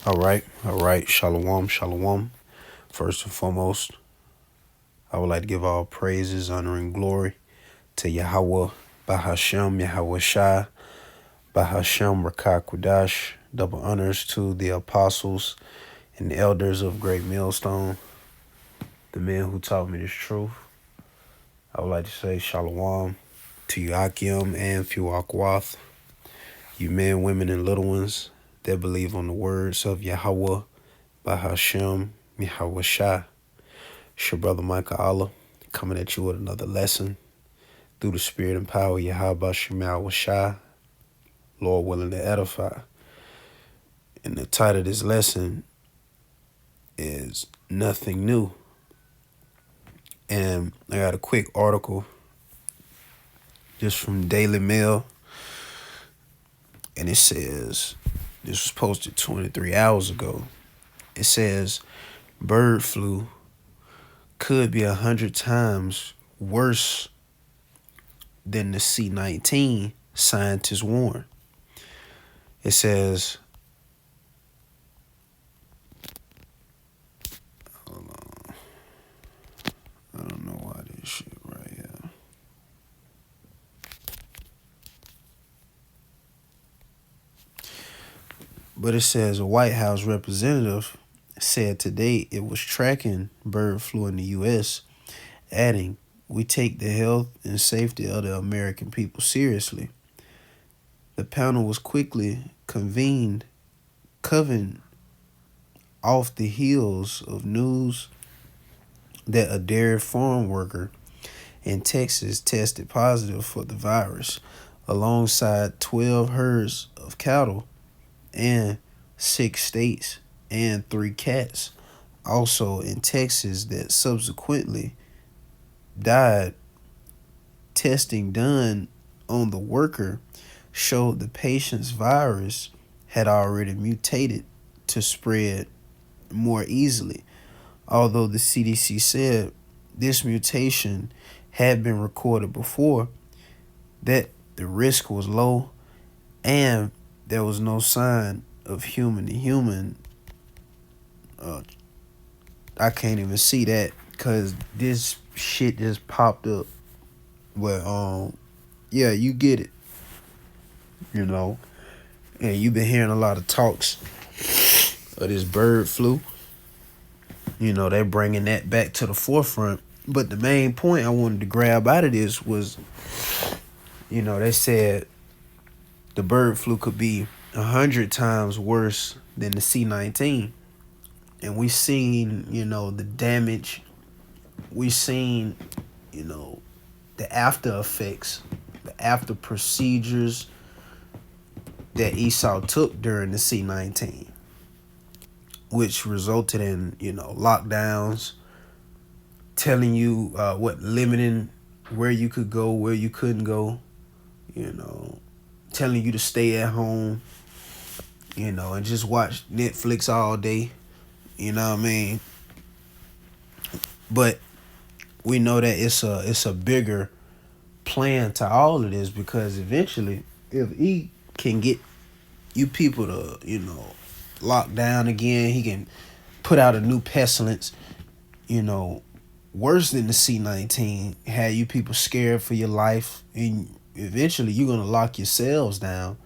All right. Shalom, shalom. First and foremost, I would like to give all praises, honor, and glory to Yahweh, Bahashem, Yahweh Shai, Bahashem, Rakah Kudash. Double honors to the apostles and the elders of Great Millstone, the men who taught me this truth. I would like to say shalom to you, Akim and Fuakwath, you men, women, and little ones that believe on the words of Yahweh, Bahashem, Yahweh Shai. It's your brother Micah Allah coming at you with another lesson through the spirit and power of Yahweh Shemal Shai, Lord willing to edify. And the title of this lesson is Nothing New. And I got a quick article just from Daily Mail. And it says, this was posted 23 hours ago. It says, bird flu could be 100 times worse than the C-19, scientists warn. It says, hold on, I don't know why this shit right here. But it says a White House representative said today it was tracking bird flu in the U.S., adding, "We take the health and safety of the American people seriously." The panel was quickly convened, coming off the heels of news that a dairy farm worker in Texas tested positive for the virus, alongside 12 herds of cattle and 6 states and 3 cats, also in Texas, that subsequently died. Testing done on the worker showed the patient's virus had already mutated to spread more easily, although the CDC said this mutation had been recorded before, that the risk was low, and there was no sign of human to human. I can't even see that because this shit just popped up. But yeah, you get it, and you've been hearing a lot of talks of this bird flu. They're bringing that back to the forefront. But the main point I wanted to grab out of this was, they said the bird flu could be 100 times worse than the C-19. And we seen, the damage. We seen, the after effects, the after procedures that Esau took during the C-19, which resulted in, lockdowns, telling you limiting where you could go, where you couldn't go, telling you to stay at home, and just watch Netflix all day, you know what I mean? But we know that it's a bigger plan to all of this, because eventually, if he can get you people to, lock down again, he can put out a new pestilence, worse than the C-19, had you people scared for your life, and eventually you're going to lock yourselves down,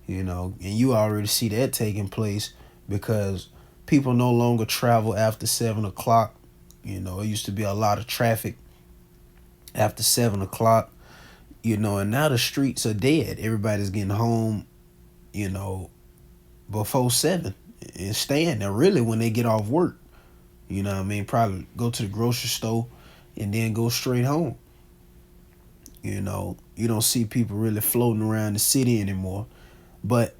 and you already see that taking place, because people no longer travel after 7 o'clock. It used to be a lot of traffic after 7 o'clock, and now the streets are dead. Everybody's getting home, before 7 and staying there really when they get off work. Probably go to the grocery store and then go straight home. You don't see people really floating around the city anymore. But,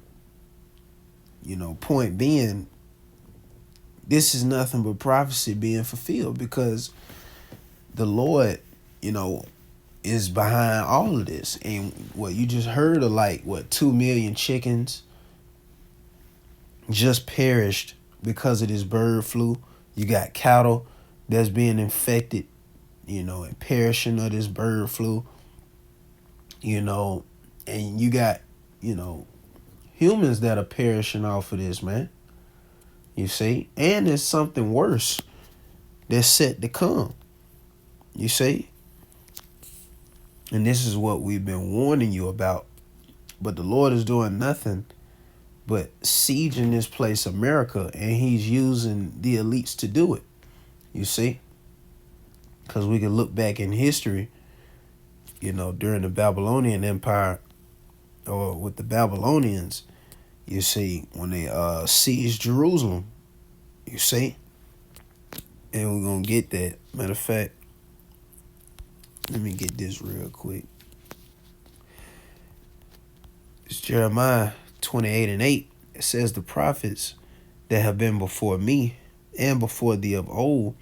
point being, this is nothing but prophecy being fulfilled, because the Lord, is behind all of this. And what you just heard of 2 million chickens just perished because of this bird flu. You got cattle that's being infected, and perishing of this bird flu, and you got, humans that are perishing off of this, man. You see? And there's something worse that's set to come. You see? And this is what we've been warning you about. But the Lord is doing nothing but sieging this place, America, and he's using the elites to do it. You see? Because we can look back in history, during the Babylonian Empire or with the Babylonians, you see, when they seized Jerusalem, you see? And we're going to get that. Matter of fact, let me get this real quick. It's Jeremiah 28:8. It says, the prophets that have been before me and before thee of old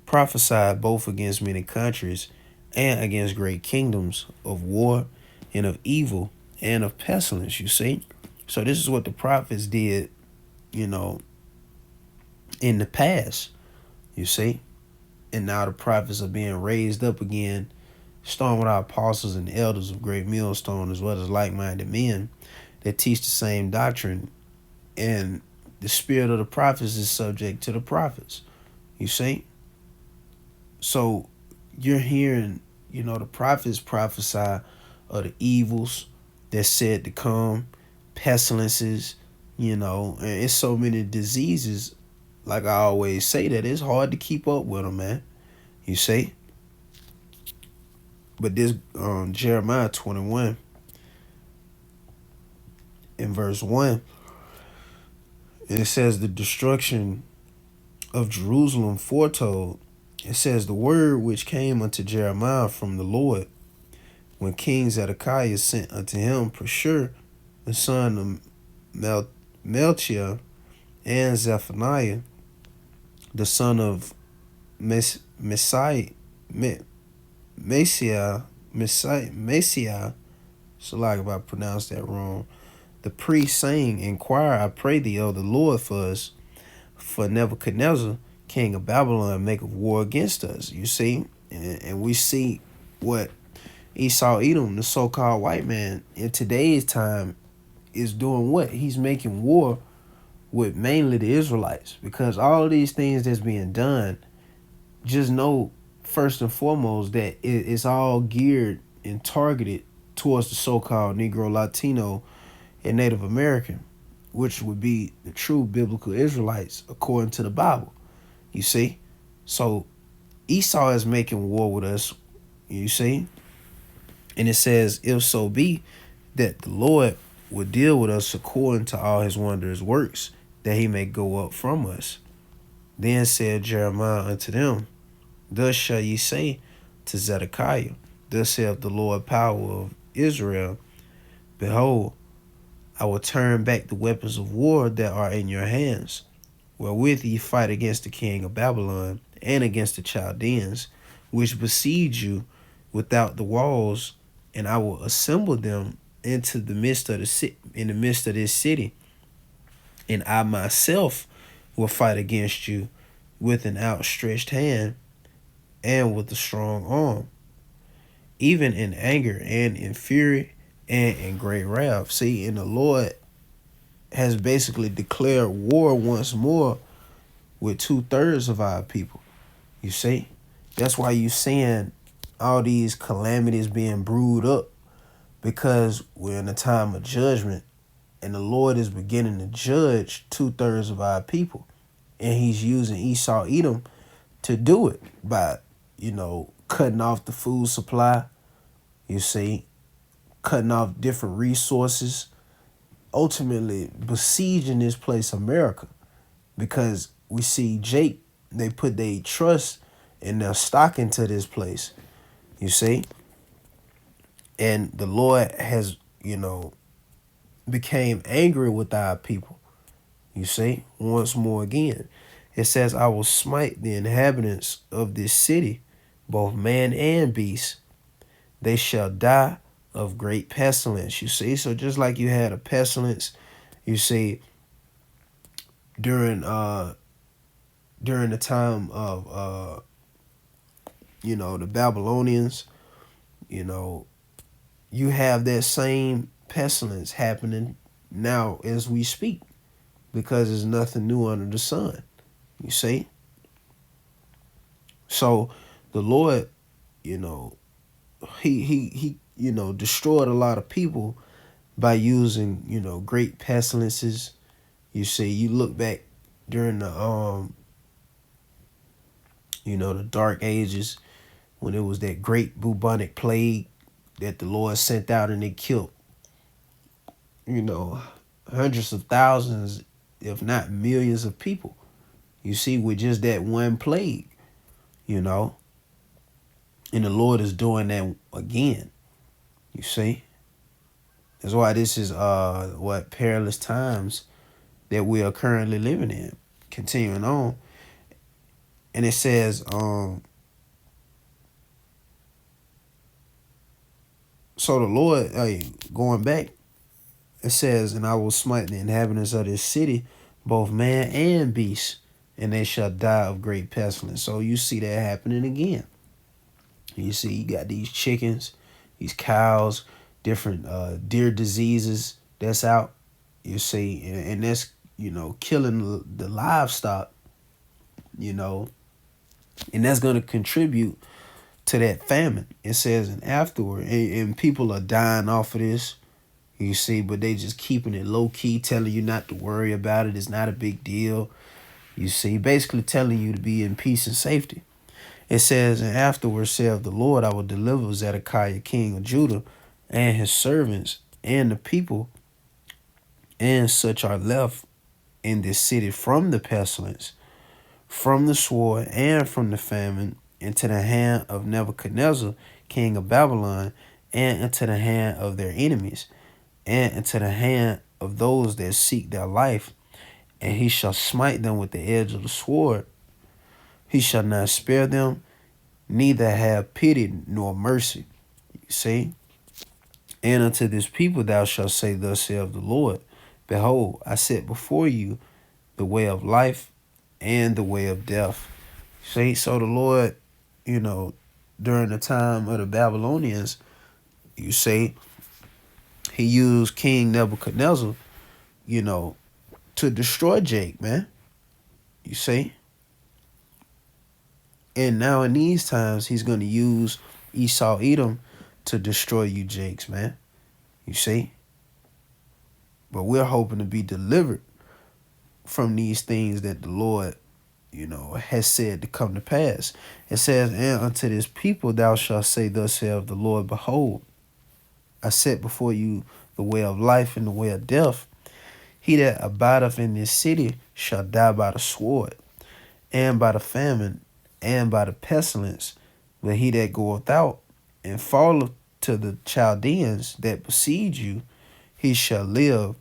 prophesied both against many countries and against great kingdoms of war and of evil and of pestilence, you see? So this is what the prophets did, in the past, you see? And now the prophets are being raised up again, starting with our apostles and elders of great millstone, as well as like-minded men that teach the same doctrine. And the spirit of the prophets is subject to the prophets, you see? So you're hearing, the prophets prophesy of the evils that's said to come, pestilences, and it's so many diseases. Like I always say, that it's hard to keep up with them, man. You see? But this Jeremiah 21 in verse 1, it says the destruction of Jerusalem foretold. It says the word which came unto Jeremiah from the Lord, when King Zedekiah sent unto him Pashur, the son of Melchiah, and Zephaniah, the son of Messiah, so like if I pronounced that wrong, the priest saying, inquire, I pray thee, of the Lord for us, for Nebuchadnezzar, king of Babylon, maketh war against us. You see? And we see what Esau Edom, the so-called white man, in today's time is doing what? He's making war with mainly the Israelites. Because all of these things that's being done, just know first and foremost that it's all geared and targeted towards the so-called Negro, Latino, and Native American, which would be the true biblical Israelites according to the Bible. You see? So Esau is making war with us, you see? And it says, if so be that the Lord would deal with us according to all his wondrous works, that he may go up from us. Then said Jeremiah unto them, thus shall ye say to Zedekiah, thus saith the Lord power of Israel, behold, I will turn back the weapons of war that are in your hands, wherewith ye fight against the king of Babylon and against the Chaldeans, which besiege you without the walls, and I will assemble them into the midst of in the midst of this city, and I myself will fight against you with an outstretched hand and with a strong arm, even in anger and in fury and in great wrath. See, and the Lord has basically declared war once more with 2/3 of our people. You see? That's why you seeing all these calamities being brewed up, because we're in a time of judgment, and the Lord is beginning to judge 2/3 of our people. And he's using Esau Edom to do it by, cutting off the food supply, you see, cutting off different resources, ultimately besieging this place, America, because we see Jake, they put their trust and their stock into this place, you see, and the Lord has, became angry with our people, you see, once more again. It says, I will smite the inhabitants of this city, both man and beast. They shall die of great pestilence, you see. So just like you had a pestilence, you see, during the time of the Babylonians, you have that same pestilence happening now as we speak. because there's nothing new under the sun. You see? So the Lord, you know, he destroyed a lot of people by using, great pestilences. You see, you look back during the dark ages when it was that great bubonic plague that the Lord sent out, and it killed, you know, hundreds of thousands, if not millions of people. You see, with just that one plague, you know, and the Lord is doing that again. You see, that's why this is what perilous times that we are currently living in. Continuing on, and it says, so the Lord, going back, it says, and I will smite the inhabitants of this city, both man and beast, and they shall die of great pestilence. So you see that happening again. You see, you got these chickens, these cows, different deer diseases that's out. You see, and that's, killing the livestock, and that's going to contribute to that famine. It says, and afterward, and people are dying off of this. You see, but they just keeping it low key, telling you not to worry about it. It's not a big deal. You see, basically telling you to be in peace and safety. It says, and afterwards saith the Lord, I will deliver Zedekiah king of Judah and his servants and the people and such are left in this city from the pestilence, from the sword, and from the famine, into the hand of Nebuchadnezzar, king of Babylon, and into the hand of their enemies, and into the hand of those that seek their life. And he shall smite them with the edge of the sword. He shall not spare them, neither have pity nor mercy. You see? And unto this people thou shalt say, thus saith the Lord, behold, I set before you the way of life and the way of death. See, so the Lord, during the time of the Babylonians, you see, he used King Nebuchadnezzar, to destroy Jake, man. You see? And now in these times, he's going to use Esau Edom to destroy you Jakes, man. You see? But we're hoping to be delivered from these things that the Lord, has said to come to pass. It says, and unto this people thou shalt say, thus saith the Lord, behold, I set before you the way of life and the way of death. He that abideth in this city shall die by the sword, and by the famine, and by the pestilence. But he that goeth out and falleth to the Chaldeans that besiege you, he shall live,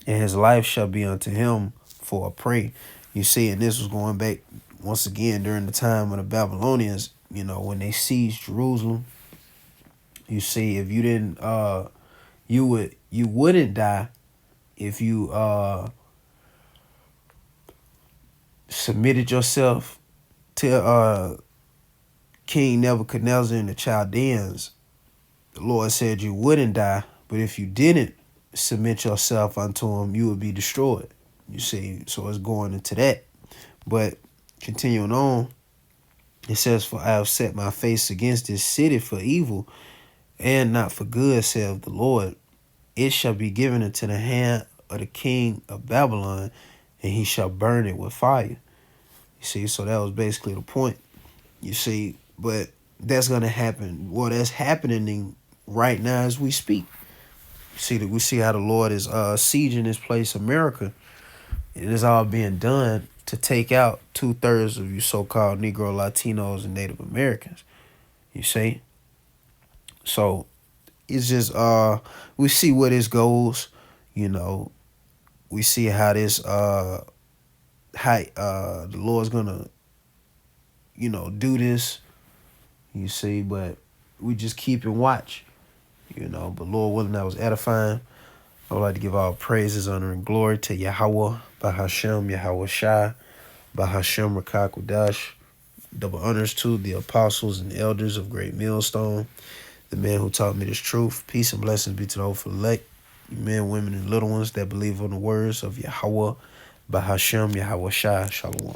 and his life shall be unto him for a prey. You see, and this was going back once again during the time of the Babylonians, when they sieged Jerusalem. You see, if you didn't, you wouldn't die if you submitted yourself to King Nebuchadnezzar and the Chaldeans. The Lord said you wouldn't die, but if you didn't submit yourself unto him, you would be destroyed. You see, so it's going into that. But continuing on, it says, for I have set my face against this city for evil, and not for good, saith the Lord. It shall be given into the hand of the king of Babylon, and he shall burn it with fire. You see, so that was basically the point. You see, but that's going to happen. Well, that's happening right now as we speak. We see how the Lord is sieging this place, America. It is all being done to take out 2/3 of you so-called Negro, Latinos, and Native Americans. You see? So it's just we see where this goes. We see how this the Lord's gonna do this. You see, but we just keep and watch. But Lord willing, that was edifying. I would like to give all praises, honor, and glory to Yahweh, Bahashem, Yahweh Shai, Bahashem Rakakwadash. Double honors to the apostles and elders of Great Millstone, the man who taught me this truth. Peace and blessings be to the hopeful elect. men, women, and little ones that believe on the words of Yahweh, Bahashem, Yahweh Shai, Shalom.